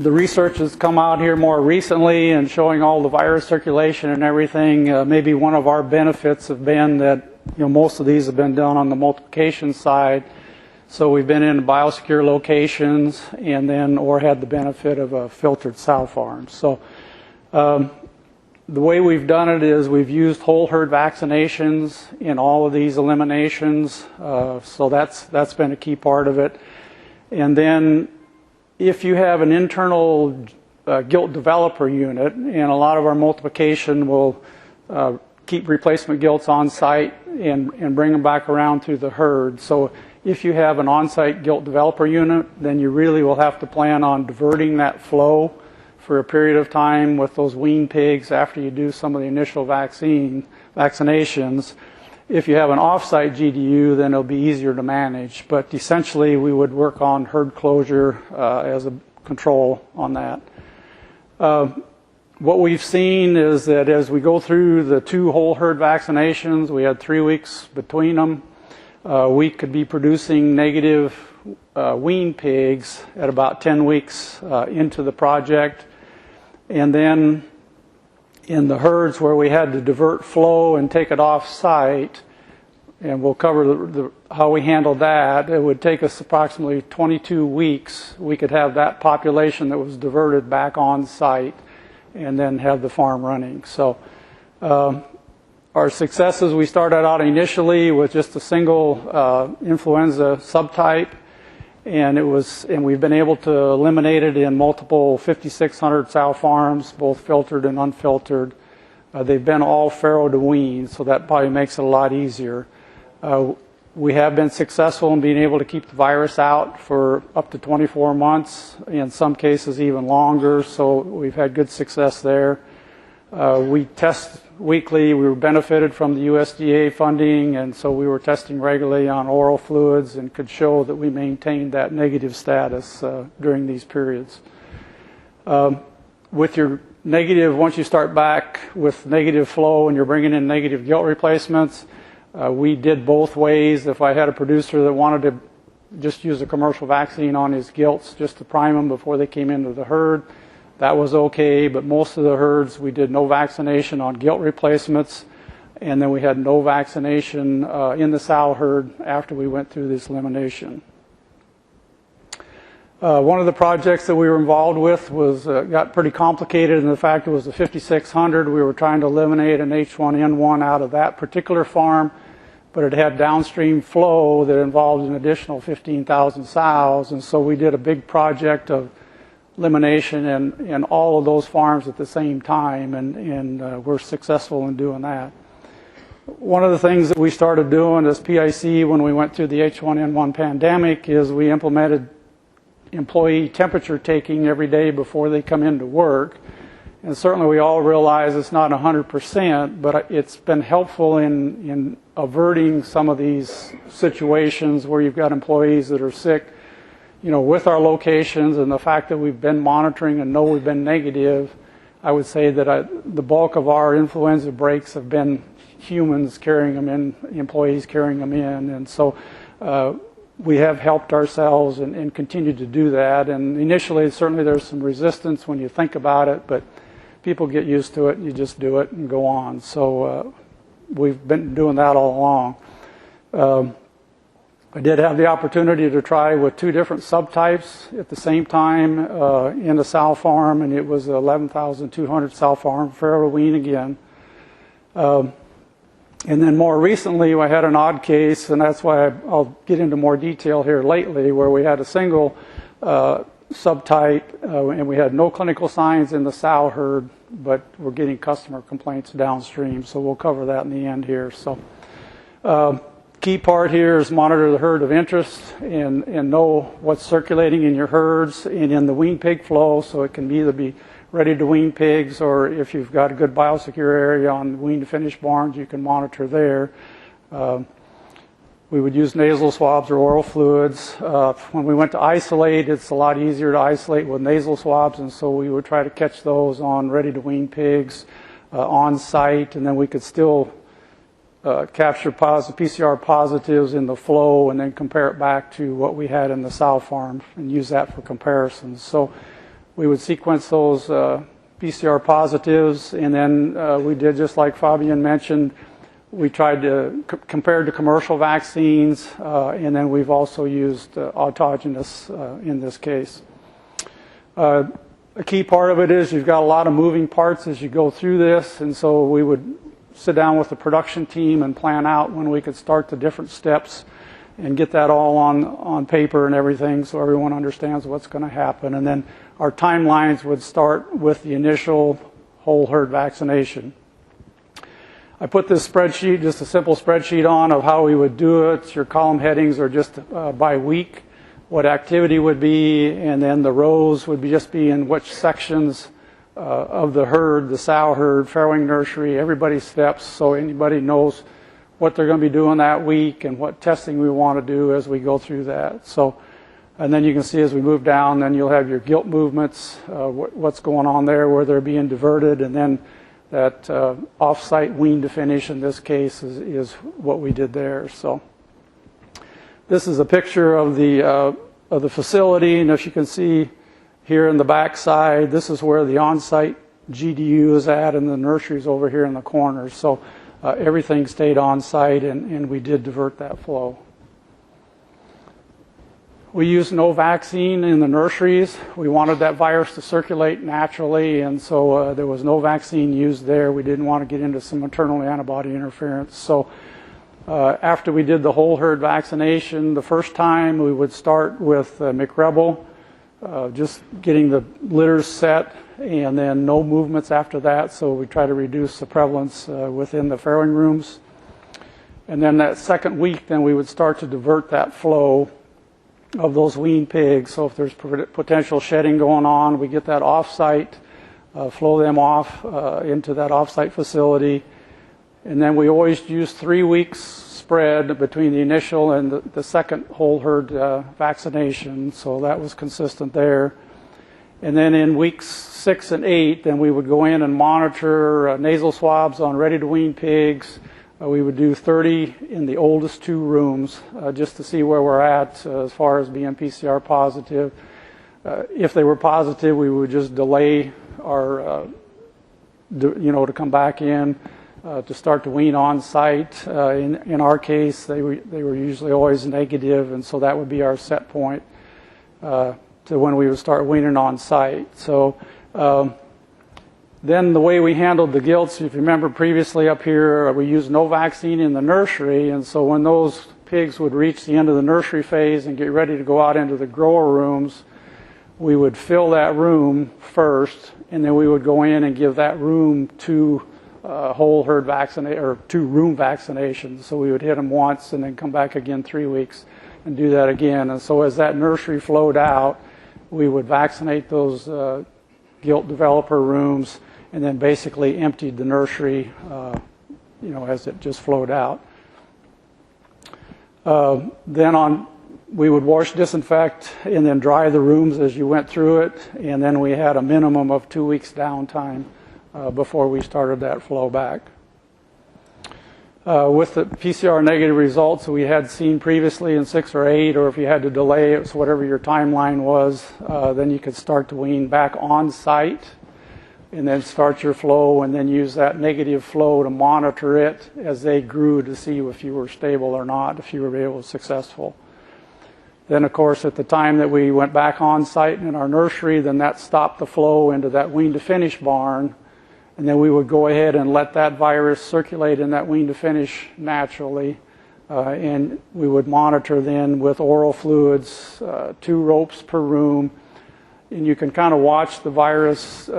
The research has come out here more recently and showing all the virus circulation and everything. Maybe one of our benefits have been that most of these have been done on the multiplication side. So we've been in biosecure locations and then or had the benefit of a filtered sow farm. So the way we've done it is we've used whole herd vaccinations in all of these eliminations. So that's been a key part of it. And then if you have an internal gilt developer unit, and a lot of our multiplication will keep replacement gilts on site and bring them back around to the herd. So if you have an on-site gilt developer unit, then you really will have to plan on diverting that flow for a period of time with those wean pigs after you do some of the initial vaccinations. If you have an off-site GDU, then it'll be easier to manage. But essentially, we would work on herd closure as a control on that. What we've seen is that as we go through the 2 whole herd vaccinations, we had 3 weeks between them. We could be producing negative wean pigs at about 10 weeks into the project. And then in the herds where we had to divert flow and take it off site, and we'll cover how we handled that, it would take us approximately 22 weeks. We could have that population that was diverted back on site and then have the farm running. So our successes, we started out initially with just a single influenza subtype, and we've been able to eliminate it in multiple 5,600 sow farms, both filtered and unfiltered. They've been all farrow to wean, so that probably makes it a lot easier. We have been successful in being able to keep the virus out for up to 24 months, in some cases even longer, so we've had good success there. We test weekly. We were benefited from the USDA funding, and so we were testing regularly on oral fluids and could show that we maintained that negative status during these periods. With your negative, once you start back with negative flow and you're bringing in negative gilt replacements, we did both ways. If I had a producer that wanted to just use a commercial vaccine on his gilts just to prime them before they came into the herd, that was okay, but most of the herds we did no vaccination on gilt replacements, and then we had no vaccination in the sow herd after we went through this elimination. One of the projects that we were involved with got pretty complicated in the fact it was a 5600. We were trying to eliminate an H1N1 out of that particular farm, but it had downstream flow that involved an additional 15,000 sows, and so we did a big project of elimination in all of those farms at the same time, and we're successful in doing that. One of the things that we started doing as PIC when we went through the H1N1 pandemic is we implemented employee temperature taking every day before they come into work. And certainly we all realize it's not 100%, but it's been helpful in averting some of these situations where you've got employees that are sick. With our locations and the fact that we've been monitoring and know we've been negative, I would say that the bulk of our influenza breaks have been humans carrying them in, employees carrying them in, and so we have helped ourselves and continue to do that. And initially, certainly there's some resistance when you think about it, but people get used to it, and you just do it and go on. So we've been doing that all along. I did have the opportunity to try with 2 different subtypes at the same time in a sow farm, and it was 11,200 sow farm, farrow wean again. And then more recently, I had an odd case, and that's why I'll get into more detail here lately, where we had a single subtype, and we had no clinical signs in the sow herd, but we're getting customer complaints downstream, so we'll cover that in the end here. So key part here is monitor the herd of interest and know what's circulating in your herds and in the wean pig flow, so it can either be ready to wean pigs, or if you've got a good biosecure area on wean to finish barns, you can monitor there. We would use nasal swabs or oral fluids. When we went to isolate, it's a lot easier to isolate with nasal swabs, and so we would try to catch those on ready to wean pigs on site, and then we could still capture PCR positives in the flow and then compare it back to what we had in the sow farm and use that for comparisons. So we would sequence those PCR positives, and then we did just like Fabian mentioned. We tried to compare to commercial vaccines, and then we've also used autogenous in this case. A key part of it is you've got a lot of moving parts as you go through this, and so we would sit down with the production team and plan out when we could start the different steps and get that all on paper and everything so everyone understands what's going to happen. And then our timelines would start with the initial whole herd vaccination. I put this spreadsheet, just a simple spreadsheet on of how we would do it. Your column headings are just by week, what activity would be, and then the rows would just be in which sections of the herd, the sow herd, farrowing nursery, everybody's steps, so anybody knows what they're going to be doing that week and what testing we want to do as we go through that. So, and then you can see as we move down, then you'll have your gilt movements, what's going on there, where they're being diverted, and then that off-site wean to finish in this case is what we did there. So this is a picture of the facility, and if you can see here in the back side, this is where the on-site GDU is at, and the nursery is over here in the corner. So everything stayed on site, and we did divert that flow. We used no vaccine in the nurseries. We wanted that virus to circulate naturally, and so there was no vaccine used there. We didn't want to get into some maternal antibody interference. So after we did the whole herd vaccination, the first time we would start with McRebel, just getting the litters set, and then no movements after that, so we try to reduce the prevalence within the farrowing rooms. And then that second week, then we would start to divert that flow of those weaned pigs. So if there's potential shedding going on, we get that off-site, flow them off into that off-site facility. And then we always use 3 weeks spread between the initial and the second whole herd vaccination, so that was consistent there. And then in weeks 6 and 8, then we would go in and monitor nasal swabs on ready-to-wean pigs. We would do 30 in the oldest 2 rooms just to see where we're at as far as being PCR positive. If they were positive, we would just delay our, to come back in to start to wean on site. In our case, they were usually always negative, and so that would be our set point to when we would start weaning on site. So then the way we handled the gilts, if you remember previously up here, we used no vaccine in the nursery, and so when those pigs would reach the end of the nursery phase and get ready to go out into the grower rooms, we would fill that room first, and then we would go in and give that room 2 whole herd vaccination or 2 room vaccinations. So we would hit them once and then come back again 3 weeks and do that again. And so as that nursery flowed out, we would vaccinate those gilt developer rooms, and then basically emptied the nursery, as it just flowed out. Then we would wash, disinfect, and then dry the rooms as you went through it, and then we had a minimum of 2 weeks downtime before we started that flow back. With the PCR negative results that we had seen previously in 6 or 8, or if you had to delay it, so whatever your timeline was, then you could start to wean back on site and then start your flow, and then use that negative flow to monitor it as they grew to see if you were stable or not, if you were able to successful. Then, of course, at the time that we went back on site in our nursery, then that stopped the flow into that wean to finish barn. And then we would go ahead and let that virus circulate in that wean to finish naturally. And we would monitor then with oral fluids, 2 ropes per room. And you can kind of watch the virus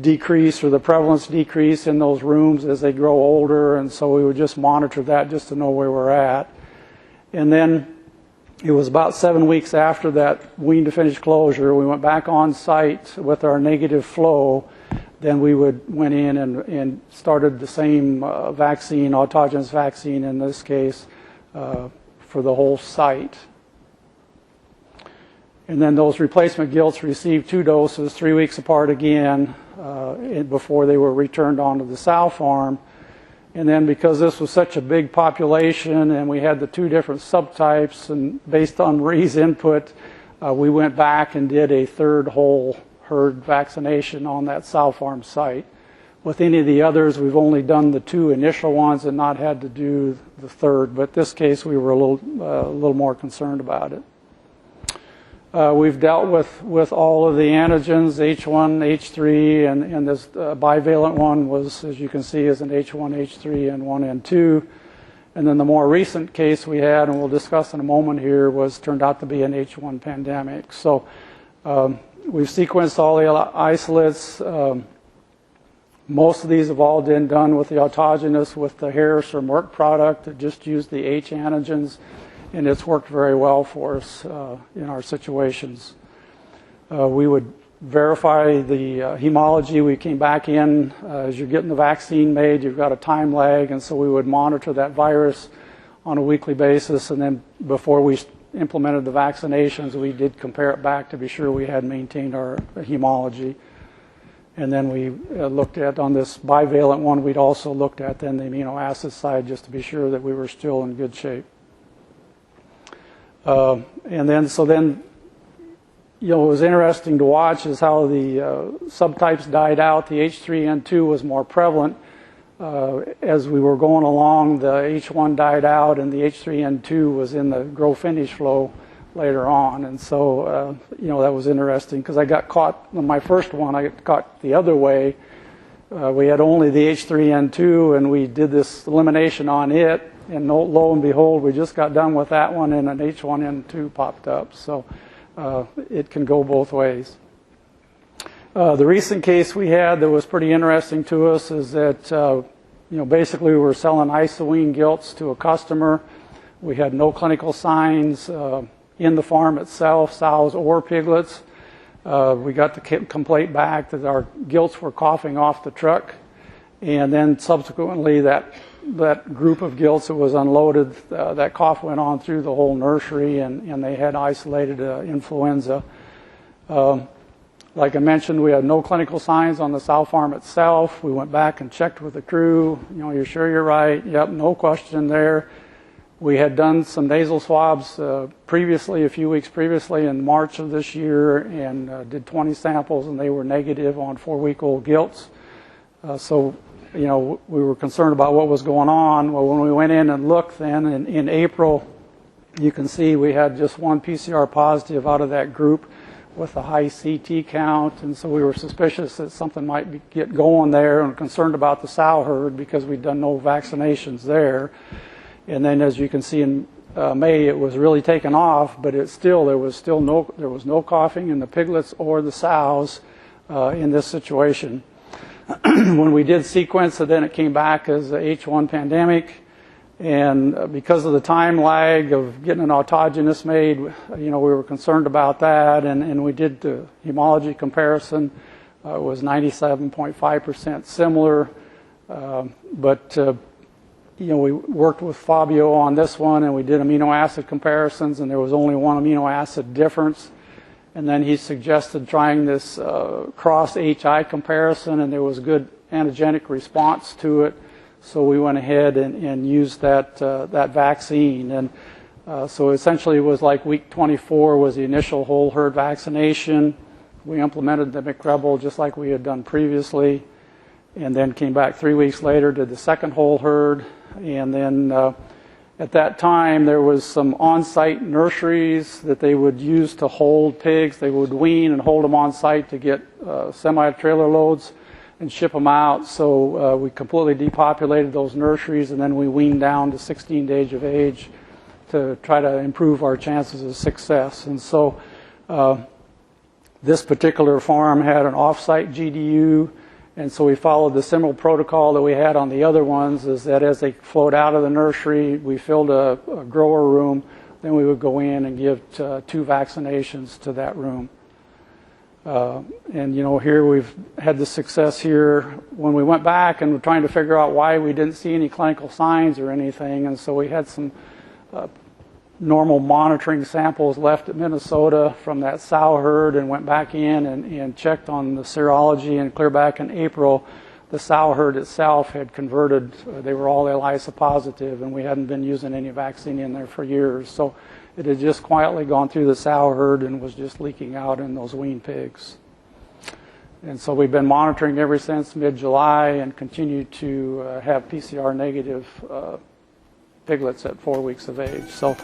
decrease or the prevalence decrease in those rooms as they grow older. And so we would just monitor that just to know where we're at. And then it was about 7 weeks after that wean to finish closure, we went back on site with our negative flow. Then we went in and started the same vaccine, autogenous vaccine in this case, for the whole site. And then those replacement gilts received 2 doses, 3 weeks apart again, before they were returned onto the sow farm. And then because this was such a big population and we had the 2 different subtypes, and based on Marie's input, we went back and did a third whole herd vaccination on that sow farm site. With any of the others, we've only done the 2 initial ones and not had to do the third, but this case we were a little more concerned about it. We've dealt with all of the antigens, H1, H3, and this bivalent one was, as you can see, is an H1, H3, and 1N2. And then the more recent case we had, and we'll discuss in a moment here, turned out to be an H1 pandemic. So we've sequenced all the isolates. Most of these have all been done with the autogenous with the Harris or Merck product that just used the H antigens, and it's worked very well for us in our situations. We would verify the hemology. We came back in, as you're getting the vaccine made, you've got a time lag, and so we would monitor that virus on a weekly basis, and then before we implemented the vaccinations, we did compare it back to be sure we had maintained our hemology. And then we looked at, on this bivalent one, we'd also looked at then the amino acid side just to be sure that we were still in good shape. And then, you know, it was interesting to watch is how the subtypes died out. The H3N2 was more prevalent. As we were going along, the H1 died out and the H3N2 was in the grow finish flow later on. And so, you know, that was interesting because I got caught, on my first one, I got caught the other way. We had only the H3N2 and we did this elimination on it. And lo and behold, we just got done with that one and an H1N2 popped up. So it can go both ways. The recent case we had that was pretty interesting to us is that, you know, basically we were selling isoine gilts to a customer. We had no clinical signs in the farm itself, sows or piglets. We got the complaint back that our gilts were coughing off the truck. And then subsequently that group of gilts that was unloaded, that cough went on through the whole nursery and they had isolated influenza. Like I mentioned, we had no clinical signs on the sow farm itself. We went back and checked with the crew. You know, you're sure you're right? Yep, no question there. We had done some nasal swabs previously, a few weeks previously in March of this year, and did 20 samples, and they were negative on 4-week-old gilts. So, you know, we were concerned about what was going on. Well, when we went in and looked then in April, you can see we had just 1 PCR positive out of that group with a high CT count, and so we were suspicious that something might get going there and concerned about the sow herd because we'd done no vaccinations there. And then, as you can see in May, it was really taken off, but there was no coughing in the piglets or the sows in this situation. When we did sequence it, then it came back as a H1 pandemic, and because of the time lag of getting an autogenous made, you know, we were concerned about that, and we did the hemology comparison. It was 97.5% similar, but you know, we worked with Fabio on this one, and we did amino acid comparisons, and there was only 1 amino acid difference. And then he suggested trying this cross-HI comparison, and there was good antigenic response to it. So we went ahead and used that vaccine. And so essentially it was like week 24 was the initial whole herd vaccination. We implemented the McRebel just like we had done previously, and then came back 3 weeks later, did the second whole herd. And then at that time, there was some on-site nurseries that they would use to hold pigs. They would wean and hold them on-site to get semi-trailer loads and ship them out. So we completely depopulated those nurseries, and then we weaned down to 16 days of age to try to improve our chances of success. And so this particular farm had an off-site GDU, and so we followed the similar protocol that we had on the other ones, is that as they flowed out of the nursery, we filled a grower room, then we would go in and give 2 vaccinations to that room. And, you know, here we've had the success here. When we went back and were trying to figure out why we didn't see any clinical signs or anything, and so we had some normal monitoring samples left at Minnesota from that sow herd and went back in and checked on the serology, and clear back in April the sow herd itself had converted. They were all ELISA positive, and we hadn't been using any vaccine in there for years. So it had just quietly gone through the sow herd and was just leaking out in those wean pigs. And so we've been monitoring ever since mid-July and continue to have PCR negative piglets at 4 weeks of age. So